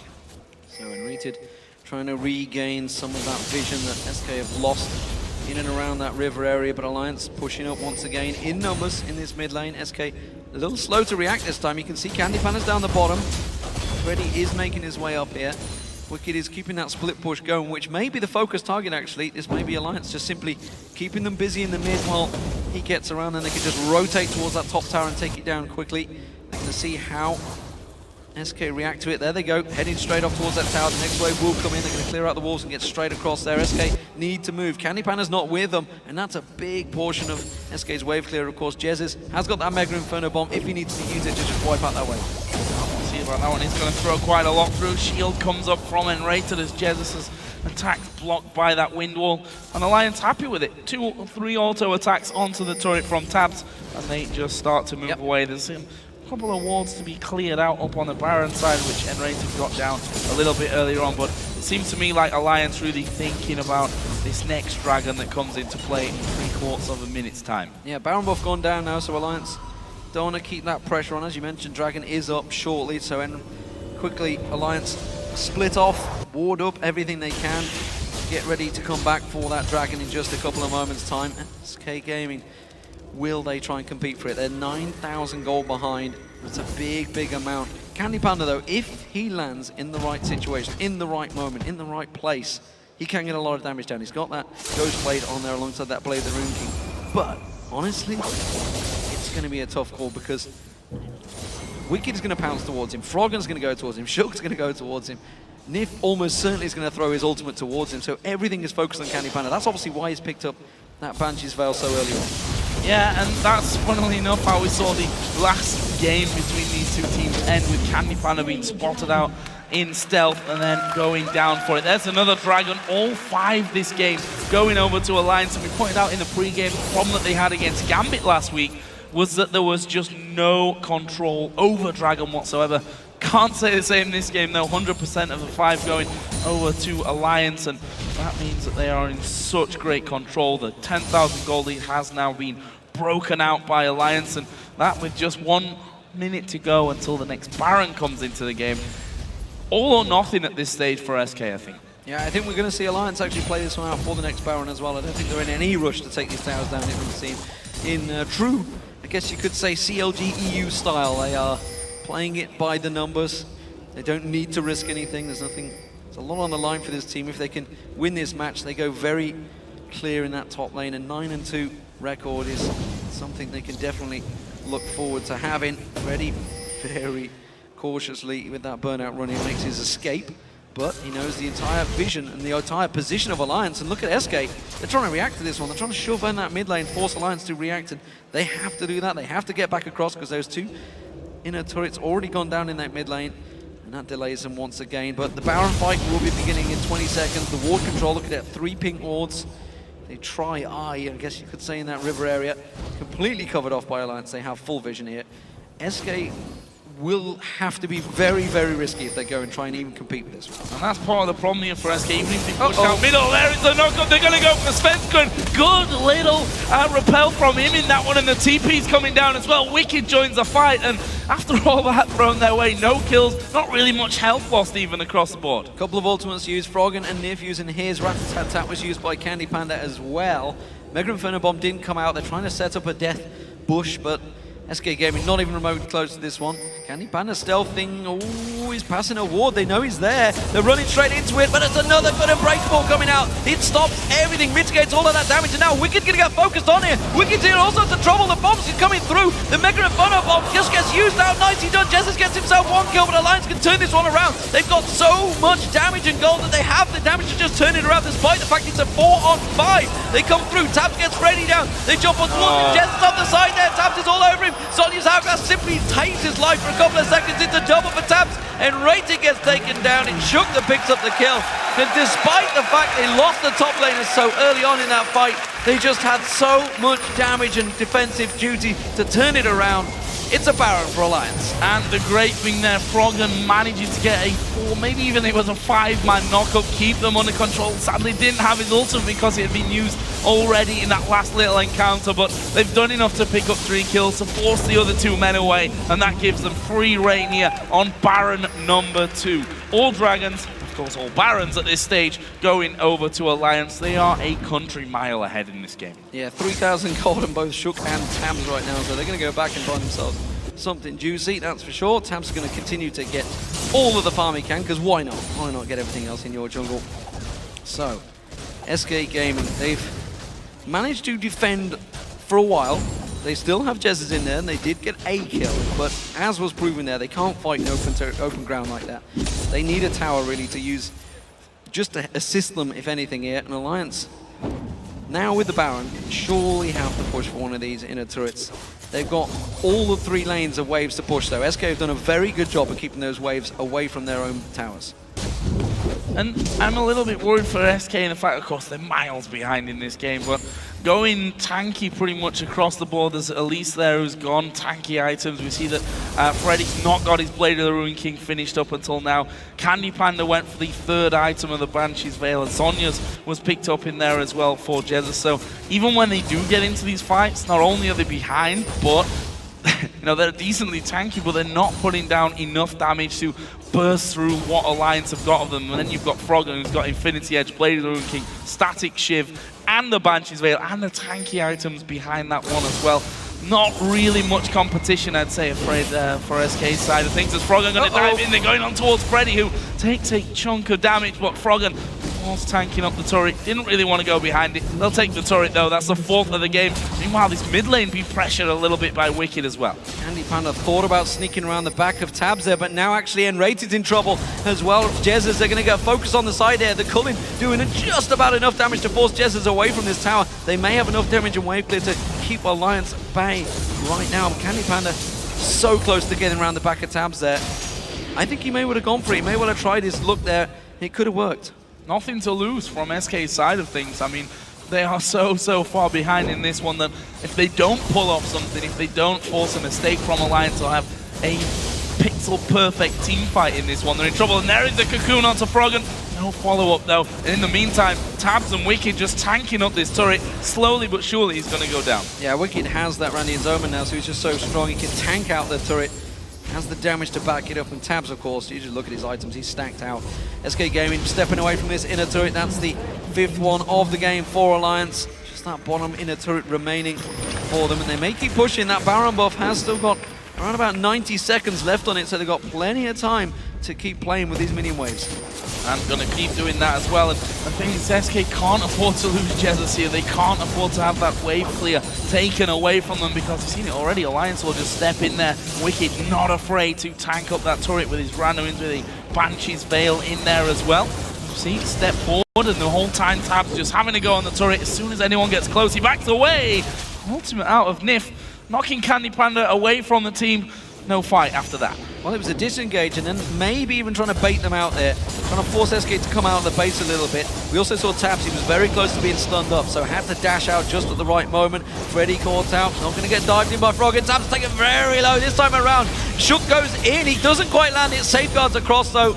So Enrated trying to regain some of that vision that SK have lost in and around that river area, but Alliance pushing up once again in numbers in this mid lane. SK a little slow to react this time. You can see Candy Panda's down the bottom. Freddy is making his way up here. Wicked is keeping that split push going, which may be the focus target actually. This may be Alliance just simply keeping them busy in the mid while he gets around, and they can just rotate towards that top tower and take it down quickly. They're going to see how SK react to it. There they go, heading straight off towards that tower. The next wave will come in. They're going to clear out the walls and get straight across there. SK need to move. Candy Panda's not with them, and that's a big portion of SK's wave clear. Of course, Jezis has got that Mega Inferno Bomb if he needs to use it to just wipe out that wave. See about that one. He's going to throw quite a lot through. Shield comes up from Enrated as Jezis' attack blocked by that wind wall. And Alliance happy with it. 2 or 3 auto attacks onto the turret from Tabs, and they just start to move away. There's a couple of wards to be cleared out up on the Baron side, which Enrated got down a little bit earlier on, but it seems to me like Alliance really thinking about this next Dragon that comes into play in 3/4 of a minute's time. Yeah, Baron buff gone down now, so Alliance don't want to keep that pressure on. As you mentioned, Dragon is up shortly, so quickly Alliance split off, ward up everything they can, get ready to come back for that Dragon in just a couple of moments' time. SK Gaming, will they try and compete for it? They're 9,000 gold behind. That's a big, big amount. Candy Panda, though, if he lands in the right situation, in the right moment, in the right place, he can get a lot of damage down. He's got that Ghost Blade on there alongside that Blade of the Rune King. But, honestly, it's going to be a tough call because Wicked is going to pounce towards him. Froggen's going to go towards him. Shulk's going to go towards him. Nif almost certainly is going to throw his ultimate towards him. So everything is focused on Candy Panda. That's obviously why he's picked up that Banshee's Veil so early on. Yeah, and that's funnily enough how we saw the last game between these two teams end, with Candy Panda being spotted out in stealth and then going down for it. There's another Dragon, all 5 this game, going over to Alliance. And we pointed out in the pre-game, the problem that they had against Gambit last week was that there was just no control over Dragon whatsoever. Can't say the same this game though. 100% of the 5 going over to Alliance, and that means that they are in such great control. The 10,000 gold lead has now been broken out by Alliance, and that with just 1 minute to go until the next Baron comes into the game. All or nothing at this stage for SK, I think. Yeah, I think we're going to see Alliance actually play this one out for the next Baron as well. I don't think they're in any rush to take these towers down. It would seem in true, I guess you could say, CLG EU style. They are playing it by the numbers. They don't need to risk anything. There's a lot on the line for this team. If they can win this match, they go very clear in that top lane. A 9-2 record is something they can definitely look forward to having. Ready very cautiously with that burnout run. He makes his escape, but he knows the entire vision and the entire position of Alliance. And look at SK. They're trying to react to this one. They're trying to shove in that mid lane, force Alliance to react, and they have to do that. They have to get back across because those 2 inner turrets already gone down in that mid lane, and that delays them once again. But the Baron fight will be beginning in 20 seconds. The ward control, look at that, 3 pink wards. They try I guess you could say, in that river area. Completely covered off by Alliance. They have full vision here. SK will have to be very, very risky if they go and try and even compete with this one. And that's part of the problem here for SK. Even if they push down middle, there is the knock-up. They're going to go for Svensson. Good little repel from him in that one, and the TP's coming down as well. Wicked joins the fight, and after all that thrown their way, no kills, not really much health lost even across the board. A couple of ultimates used. Froggen and Nif using his. Rat-a-tat-tat was used by Candy Panda as well. Mega Inferno Bomb didn't come out. They're trying to set up a death bush, but SK Gaming not even remotely close to this one. Candy Panda stealthing. Oh, he's passing a ward. They know he's there. They're running straight into it, but it's another good Unbreakable coming out. It stops everything, mitigates all of that damage, and now Wicked gonna get focused on here. Wicked's in all sorts of trouble. The bombs are coming through. The Mega Inferno Bomb just gets used out. Nicely done. Jezis gets himself 1 kill, but Alliance can turn this one around. They've got so much damage and gold that they have the damage to just turn it around, despite the fact it's a 4-on-5. They come through. Tabs gets ready down. They jump on towards him. Jezis off the side there. Tabs is all over him. Sonya's Hourglass simply takes his life for a couple of seconds. It's a double for Tabs, and Rated gets taken down, and Shook that picks up the kill. And despite the fact they lost the top laners so early on in that fight, they just had so much damage and defensive duty to turn it around. It's a Baron for Alliance. And the great thing there, Froggen managing to get a 4, maybe even it was a 5-man knockup, keep them under control. Sadly didn't have his ultimate because it had been used already in that last little encounter, but they've done enough to pick up 3 kills to force the other 2 men away, and that gives them free reign here on Baron number 2. All Dragons, of course all Barons at this stage, going over to Alliance. They are a country mile ahead in this game. Yeah, 3,000 gold on both Shook and Tabs right now, so they're going to go back and find themselves something juicy, that's for sure. Tabs are going to continue to get all of the farm he can, because why not? Why not get everything else in your jungle? So, SK Gaming, they've managed to defend for a while. They still have Jezzes in there, and they did get a kill, but as was proven there, they can't fight in open ground like that. They need a tower, really, to use just to assist them, if anything, here. And Alliance, now with the Baron, surely have to push for one of these inner turrets. They've got all the 3 lanes of waves to push, though. SK have done a very good job of keeping those waves away from their own towers. And I'm a little bit worried for SK in the fact, of course, they're miles behind in this game, but going tanky pretty much across the board. There's Elise there who's gone tanky items. We see that Freddy's not got his Blade of the Ruin King finished up until now. Candy Panda went for the 3rd item of the Banshee's Veil, and Sonya's was picked up in there as well for Jesus. So even when they do get into these fights, not only are they behind, but you know, they're decently tanky, but they're not putting down enough damage to burst through what Alliance have got of them. And then you've got Froggen, who's got Infinity Edge, Blade of the Ruin King, Static Shiv, and the Banshee's Veil, and the tanky items behind that one as well. Not really much competition, I'd say, afraid for SK's side of things. As Froggen going to dive in, they're going on towards Freddy, who takes a chunk of damage, but Froggen was tanking up the turret. Didn't really want to go behind it. They'll take the turret, though. That's the 4th of the game. Meanwhile, this mid lane being pressured a little bit by Wicked as well. Candy Panda thought about sneaking around the back of Tabs there, but now actually Enrated in trouble as well. Jezzes, they're going to get focused on the side here. The Culling doing just about enough damage to force Jezzes away from this tower. They may have enough damage and wave clear to keep Alliance at bay right now. Candy Panda so close to getting around the back of Tabs there. I think he may well have gone for it. He may well have tried his look there. It could have worked. Nothing to lose from SK's side of things. I mean, they are so far behind in this one that if they don't pull off something, if they don't force a mistake from Alliance, they'll have a pixel-perfect team fight in this one. They're in trouble, and there is the cocoon onto Froggen. No follow-up, though. And in the meantime, Tabs and Wicked just tanking up this turret. Slowly but surely, he's going to go down. Yeah, Wicked has that Randian's Omen now, so he's just so strong. He can tank out the turret. Has the damage to back it up, and Tabs, of course, you just look at his items, he's stacked out. SK Gaming stepping away from this inner turret. That's the 5th one of the game for Alliance. Just that bottom inner turret remaining for them, and they may keep pushing. That Baron buff has still got around about 90 seconds left on it, so they've got plenty of time to keep playing with these minion waves. And going to keep doing that as well. And the thing is, SK can't afford to lose Jesus here. They can't afford to have that wave clear taken away from them, because we've seen it already. Alliance will just step in there. Wicked not afraid to tank up that turret with his randoms, with a Banshee's Veil in there as well. See, step forward, and the whole time Tab's just having to go on the turret. As soon as anyone gets close, he backs away. Ultimate out of Nif, knocking Candy Panda away from the team. No fight after that. Well, it was a disengage, and then maybe even trying to bait them out there, trying to force SK to come out of the base a little bit. We also saw Tabs, he was very close to being stunned up, so had to dash out just at the right moment. Freddy caught out, not going to get dived in by Froggen. Tabs taken very low this time around. Shook goes in, he doesn't quite land it, safeguards across though.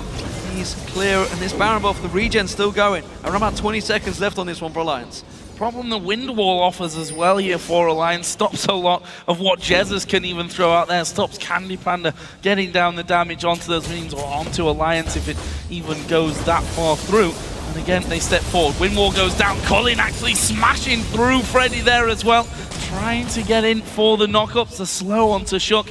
He's clear, and this Baron buff, the regen's still going. Around about 20 seconds left on this one for Alliance. Problem the wind wall offers as well here for Alliance. Stops a lot of what Jezus can even throw out there. Stops Candy Panda getting down the damage onto those minions, or onto Alliance if it even goes that far through. And again, they step forward. Wind wall goes down. Colin actually smashing through Freddy there as well. Trying to get in for the knockups. The slow onto Shook.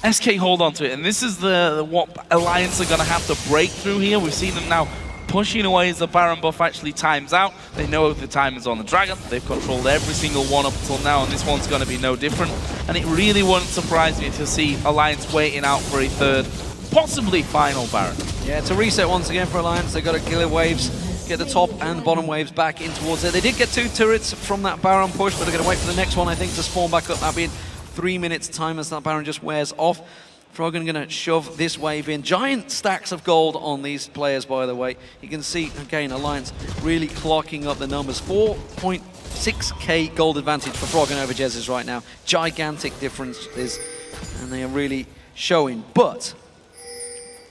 SK hold on to it. And this is what Alliance are going to have to break through here. We've seen them now pushing away as the Baron buff actually times out. They know the time is on the Dragon. They've controlled every single one up until now, and this one's going to be no different. And it really wouldn't surprise me to see Alliance waiting out for a 3rd, possibly final Baron. Yeah, it's a reset once again for Alliance. They've got to kill waves, get the top and bottom waves back in towards it. They did get 2 turrets from that Baron push, but they're going to wait for the next one, I think, to spawn back up. That'll be in 3 minutes time as that Baron just wears off. Froggen going to shove this wave in. Giant stacks of gold on these players, by the way. You can see, again, Alliance really clocking up the numbers. 4.6k gold advantage for Froggen over Jezus right now. Gigantic difference. There's and they are really showing. But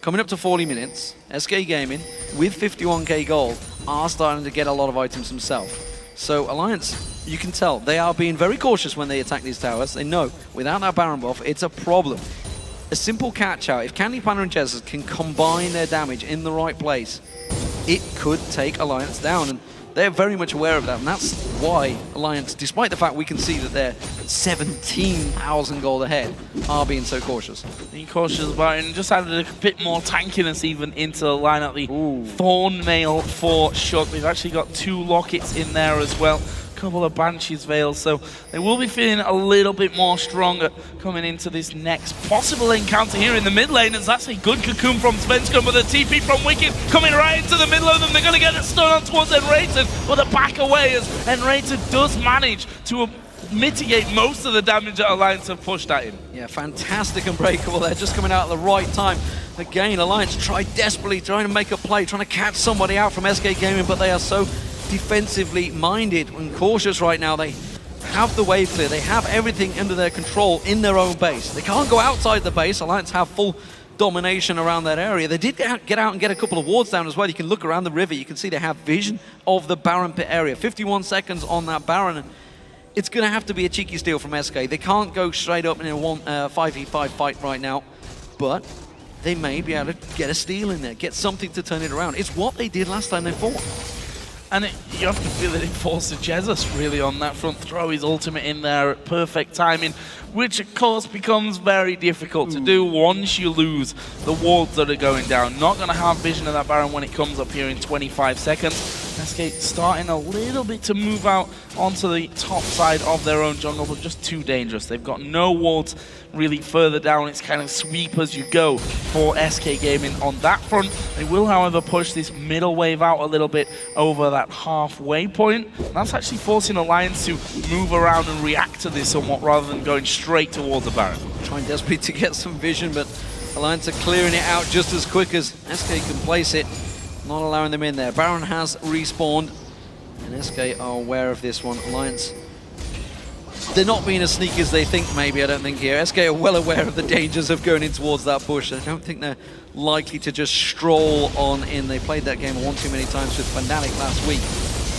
coming up to 40 minutes, SK Gaming, with 51k gold, are starting to get a lot of items themselves. So Alliance, you can tell, they are being very cautious when they attack these towers. They know, without that Baron buff, it's a problem. A simple catch out, if Candy Panda and Jesus can combine their damage in the right place, it could take Alliance down. And they're very much aware of that, and that's why Alliance, despite the fact we can see that they're 17,000 gold ahead, are being so cautious. Being cautious about it, and just added a bit more tankiness even into the lineup. The Thorn Mail for Shook. We've actually got 2 Lockets in there as well. Couple of Banshee's Veils, so they will be feeling a little bit more stronger coming into this next possible encounter here in the mid lane, as that's a good cocoon from Svenskun, with a TP from Wicked coming right into the middle of them. They're going to get it stun on towards Enrated, but the back away as Enrated does manage to mitigate most of the damage that Alliance have pushed at him. Yeah, fantastic Unbreakable there, just coming out at the right time. Again, Alliance tried desperately trying to make a play, trying to catch somebody out from SK Gaming, but they are so defensively minded and cautious right now. They have the wave clear, they have everything under their control in their own base. They can't go outside the base. Alliance have full domination around that area. They did get out and get a couple of wards down as well. You can look around the river, you can see they have vision of the Baron pit area. 51 seconds on that Baron, and it's going to have to be a cheeky steal from SK. They can't go straight up in a 5v5 fight right now, but they may be able to get a steal in there, get something to turn it around. It's what they did last time they fought. And you have to feel that it forced Jesus really on that front, throw his ultimate in there at perfect timing, which of course becomes very difficult to do once you lose the wards that are going down. Not going to have vision of that Baron when it comes up here in 25 seconds. SK starting a little bit to move out onto the top side of their own jungle, but just too dangerous. They've got no wards really further down. It's kind of sweep as you go for SK Gaming on that front. They will, however, push this middle wave out a little bit over that halfway point. That's actually forcing Alliance to move around and react to this somewhat rather than going straight towards the Baron. Trying desperately to get some vision, but Alliance are clearing it out just as quick as SK can place it. Not allowing them in there. Baron has respawned, and SK are aware of this one. Alliance, they're not being as sneaky as they think, maybe, I don't think here. SK are well aware of the dangers of going in towards that bush. I don't think they're likely to just stroll on in. They played that game one too many times with Fnatic last week,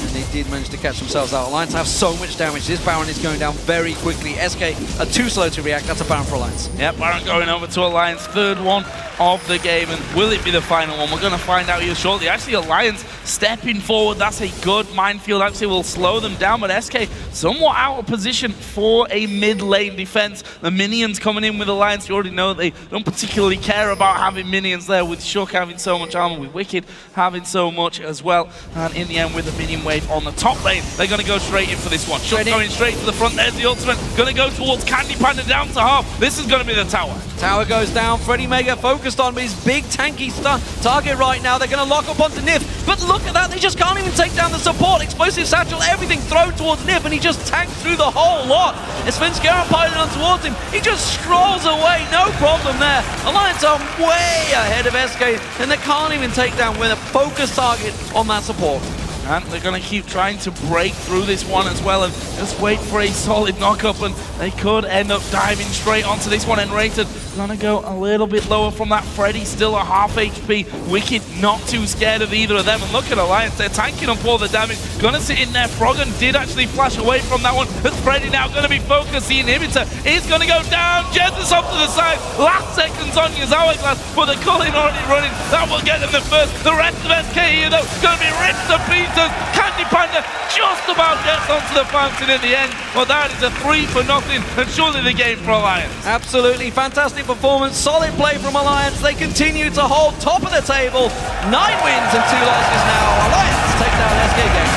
and they did manage to catch themselves out. Alliance have so much damage. This Baron is going down very quickly. SK are too slow to react. That's a Baron for Alliance. Yep, Baron going over to Alliance. Third one of the game, and will it be the final one? We're going to find out here shortly. Actually, Alliance stepping forward. That's a good minefield. Actually, will slow them down, but SK somewhat out of position for a mid lane defense. The minions coming in with Alliance. You already know they don't particularly care about having minions there, with Shook having so much armor, with Wicked having so much as well. And in the end, with the minion wave on the top lane, they're going to go straight in for this one. Shook going straight to the front. There's the ultimate. Going to go towards Candy Panda down to half. This is going to be the tower. Tower goes down. Freddy Mega focused on his big tanky target right now. They're going to lock up onto Nif, but look at that. They just can't even take down the support. Explosive satchel, everything thrown towards Nif, and he just tanked through the whole lot. As Svenskun piling on towards him, he just strolls away. No problem there. Alliance are way ahead of SK, and they can't even take down with a focused target on that support. And they're going to keep trying to break through this one as well and just wait for a solid knock-up, and they could end up diving straight onto this one. Enrated going to go a little bit lower from that. Freddy still a half HP. Wicked not too scared of either of them. And look at Alliance, they're tanking up all the damage. Going to sit in there. Froggen did actually flash away from that one. But Freddy now going to be focused. The inhibitor is going to go down. Jesus off to the side. Last seconds on his hourglass, but the Culling already running. That will get them the first. The rest of SK here, though, going to be ripped to pieces. Candy Panda just about gets onto the fountain in the end. Well, that is a 3-0, and surely the game for Alliance. Absolutely fantastic performance, solid play from Alliance. They continue to hold top of the table. 9 wins and 2 losses now. Alliance take down SK Gaming.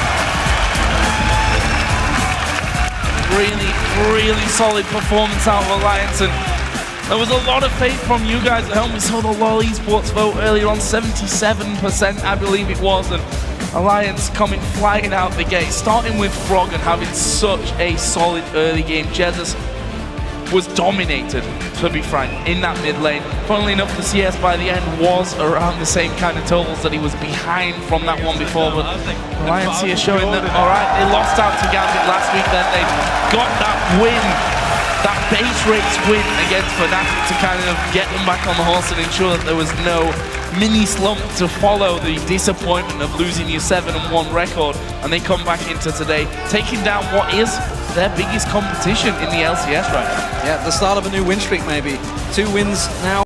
Really solid performance out of Alliance, and there was a lot of faith from you guys at home. We saw the LoL eSports vote earlier on, 77%, I believe it was, and Alliance coming flying out the gate, starting with Froggen having such a solid early game. Jesus was dominated, to be frank, in that mid lane. Funnily enough, the CS by the end was around the same kind of totals that he was behind from that one before, but Alliance here showing that, alright, they lost out to Gambit last week, then they got that win that base race win against Fnatic to kind of get them back on the horse and ensure that there was no mini slump to follow the disappointment of losing your 7-1 record, and they come back into today taking down what is their biggest competition in the LCS right now. Yeah, the start of a new win streak maybe. 2 wins now.